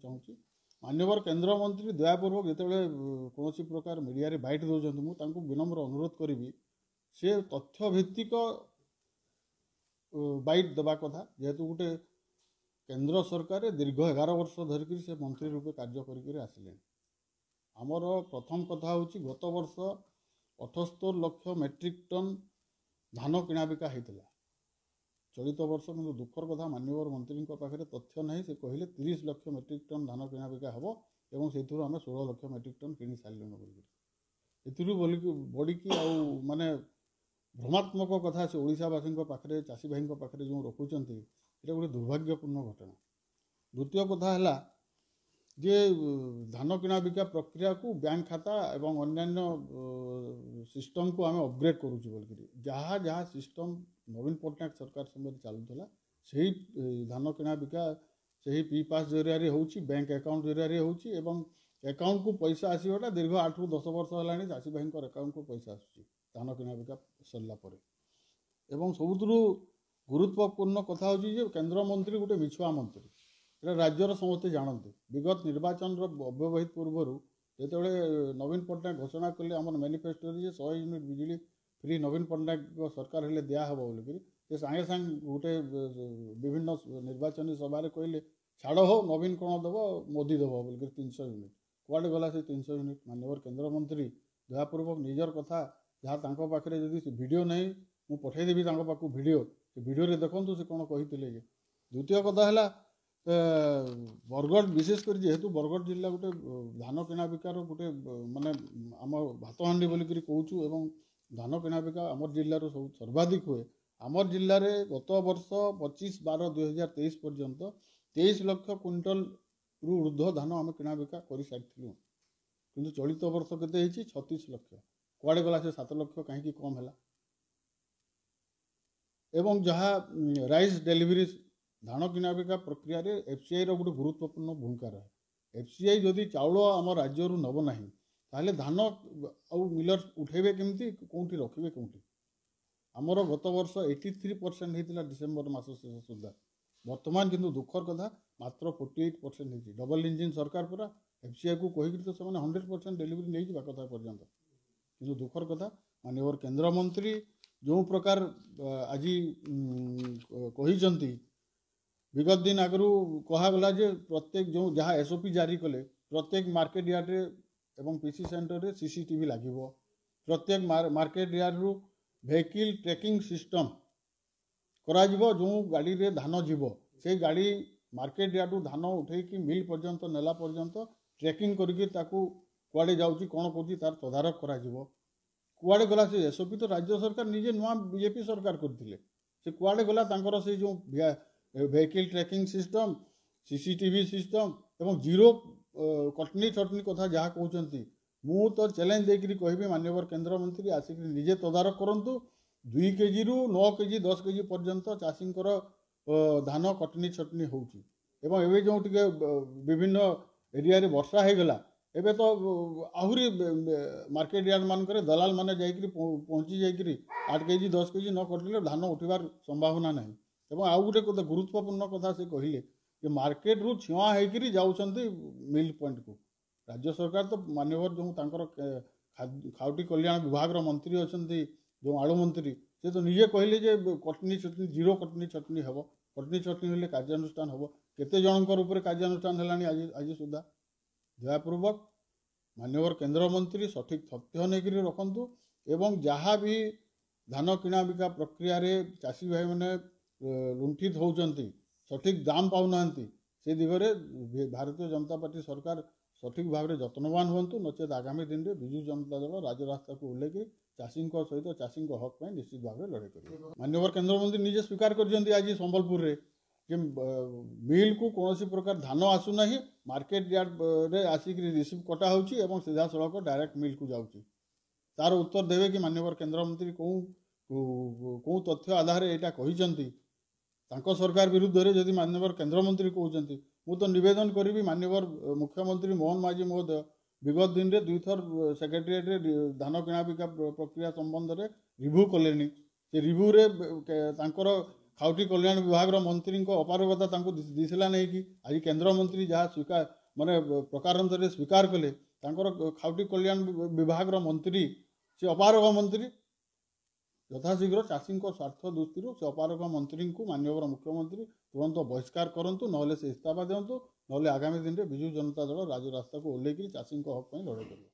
चाहूँगी माननीय केन्द्रमंत्री दयापूर्वक जिते कौन प्रकार मीडिया बाइट दौरान मुझे विनम्र अनुरोध करी से तथ्यभित्तिक बाइट देवा कथा जेहेतु गोटे केंद्र सरकार दीर्घ 11 वर्ष धरिक से मंत्री रूपे कार्य करसिले आमर प्रथम कथा हूँ गत वर्ष 78 लाख मेट्रिक टन धान किणा बिका होता चलित वर्ष किंतु दुखर कथा माननीय मंत्री पाखे तथ्य ना से कहले 30 लाख मेट्रिक टन धान किणा बिका हम और से आम 16 लाख मेट्रिक टन किणी सारे बोल बढ़ी माने भ्रमात्मक कथा से ओडावासी पाखे चाषी भाई पाखे जो रखुंट ये गोटे दुर्भाग्यपूर्ण घटना। द्वितीय कथा है जे धान किणा बिका प्रक्रिया को बैंक खाता एवं अन्यान्य सिस्टम को आम अपग्रेड करुचु बोल जहाँ जहाँ सिस्टम नवीन पट्टनायक सरकार समय चलूला से धान किणा बिका से पी पास जरिया होची बैंक अकाउंट जरिया होची एवं अकाउंट को पैसा आसवाटा दीर्घ 8 ରୁ 10 वर्ष है चाषी भाई अकाउंट को पैसा आसूँ धान किणा बिका सरला एवं सबुठु गुरुत्वपूर्ण कथा हूँ केन्द्र मंत्री गोटे मिछुआ मंत्री ये राज्यर समस्ते जानते विगत निर्वाचन अव्यवहित पूर्वर जो नवीन पट्टनायक घोषणा कले आम मैनिफेस्टो 100 यूनिट बिजली फ्री नवीन पट्टनायक सरकार हेल्ले दिहब बोलिक सागे सांगे गोटे विभिन्न निर्वाचन सभा कहले छाड़ हो नवीन कौन दब मोदी दब बोलिक 300 यूनिट कुआडे गला से 300 यूनिट माननीय केन्द्र मंत्री दयापूर्वक निजर कथा जहाँ पाखे जदि वीडियो नहीं मुझे पठेदेवी पाक वीडियो वीडियो देखूँ से कौन कही द्वितीय कथा है बरगढ़ विशेषकर जेहेतु बरगढ़ जिला गोटे धान किणा बिकार गोटे माने आम भातहांडी बोलिक कहूँ एवं धान किणा बिका आमर जिलार सब सर्वाधिक हुए आमर जिले में गत वर्ष 25/12/2023 पर्यंत 23 लाख क्विंटल रु ऊर्ध्व धान आम किणा बिका कर सारी किंतु चलित वर्ष केते 36 लाख कुआडे गला से 7 लाख कहीं कम है एवं जहाँ राइस डेलीवरी धान किणा बिका प्रक्रिया रे एफसीआई रो गोटे गुरुत्वपूर्ण भूमिका रहे एफसीआई जदि चाउल आम राज्य नब ना ताहले धान आउ मिलर उठेबे केमती कोठी रखिबे कोठी आमर गत वर्ष 83% होता डिसेम्बर मास शेष सुधा वर्तमान किंतु दुखर कथा मात्र 48% होती डबल इंजिन सरकार पूरा एफसीआई को कहीकि तो से 100% डेलीवरी नहीं जा कथा पर्यंत किंतु दुखर कथा माननीय केन्द्र मंत्री जो प्रकार आज कही विगत दिन आगु कहगला जे प्रत्येक जो जहाँ एसओपी जारी कले प्रत्येक मार्केट यार्ड एवं पीसी सेंटर रे सीसीटीवी लगे प्रत्येक मार्केट यार्ड रु वेहिकल ट्रैकिंग सिस्टम करा जो गाड़ी रे धान जीव से गाड़ी मार्केट यार्ड धान उठेकी मिल पर्यंत नेला पर्यंत ट्रैकिंग करके कुआडे जाऊँगी कौन कर तार तदारख करा कुआडे गला से एसओपी तो राज्य सरकार निजे नुआ बीजेपी सरकार करथिले से कुआडे गला तांकर से जो vehicle tracking system CCTV system एवं जीरो कटनी छटनी कथा जहाँ कहते मु तो चैलेंज देकरी कहबी माननीय केन्द्र मंत्री आसिक निजे तदारख करंतु 2 केजी रु 9 केजी 10 केजी पर्यंत चाषींकर धान कटनी छटनी होउची एवं एवं जो टिके विभिन्न एरिया रे वर्षा हो गला एबे तो आहुरी मार्केट यार्ड मानक दलाल माने जाइकरी पहुँची जाइकरी 8 केजी 10 केजी न कटिले धान उठिबार संभावना नहीं एवं आउ गोटे गुरुत्वपूर्ण कथा से कहले कि मार्केट रु छुआ होकर जाऊँगी मिल पॉइंट को राज्य सरकार तो माननीय जो तांकर खाउटी कल्याण विभाग मंत्री अच्छा जो आलु मंत्री से तो निजे कहले जे कटनी छटनी जीरो कटनी छटनी हम कटनी छटनी हेल्ले कार्यानुष्ठान हम केते जनकर ऊपर कार्यानुष्ठान है आज सुधा दयापूर्वक माननीय केन्द्र मंत्री सठिक तथ्य नहीं रखु एवं जहाँ भी धान किणा बिका प्रक्रिया रे चाषी भाई मैंने लुंठित होती सठिक दाम पाऊना से दिगरे भारतीय जनता पार्टी सरकार सठिक भाव में जत्नवान हूँ नचेत आगामी दिन में विजु जनता दल राजरास्ता को ओह्लैक चाषी सहित चाषी हक पर निश्चित भाव में लड़ाई कर माननीय केन्द्र मंत्री निजे स्वीकार कर आज संबलपुर में मिल को कौन प्रकार धान आसुना मार्केट यार्ड रे आसिक रिसीव कटा हो सीधा सड़क डायरेक्ट मिल को जाऊँगी तार उत्तर देवे कि माननीय केन्द्र मंत्री कौ तथ्य आधार यहाँ कहते सरकार विरुद्ध रे जदि माननीय केन्द्र मंत्री कहते मु तो निवेदन करी माननीय मुख्यमंत्री मोहन माझी महोदय विगत दिन में 2 थर सेक्रेटेरिएट रे धान किणा बिका प्रक्रिया संबंध में रिव्यू कले से रिव्यू रे ଖାଉଟି କଲ୍ୟାଣ ବିଭାଗର ମନ୍ତ୍ରୀଙ୍କ ଅପାରଗତା ତାଙ୍କୁ ଦିଶିଲା ନାହିଁ କି ଆଜି କେନ୍ଦ୍ରମନ୍ତ୍ରୀ ଯାହା ସ୍ୱୀକାର ମାନେ ପ୍ରକାରାନ୍ତରେ ସ୍ୱୀକାର କଲେ ତାଙ୍କର ଖାଉଟି କଲ୍ୟାଣ ବିଭାଗର ମନ୍ତ୍ରୀ ସେ ଅପାରଗ ମନ୍ତ୍ରୀ ଯଥାଶୀଘ୍ର ଚାଷୀଙ୍କ ସ୍ୱାର୍ଥ ଦୃଷ୍ଟିରୁ ସେ ଅପାରଗ ମନ୍ତ୍ରୀଙ୍କୁ ମାନ୍ୟବର ମୁଖ୍ୟମନ୍ତ୍ରୀ ତୁରନ୍ତ ବହିଷ୍କାର କରନ୍ତୁ, ନହେଲେ ସେ ଇସ୍ତଫା ଦିଅନ୍ତୁ, ନହେଲେ ଆଗାମୀ ଦିନରେ ବିଜୁ ଜନତା ଦଳ ରାଜରାସ୍ତାକୁ ଓହ୍ଲେଇକରି ଚାଷୀଙ୍କ ହକ୍ ପାଇଁ ଲଢ଼େଇ କରିବ।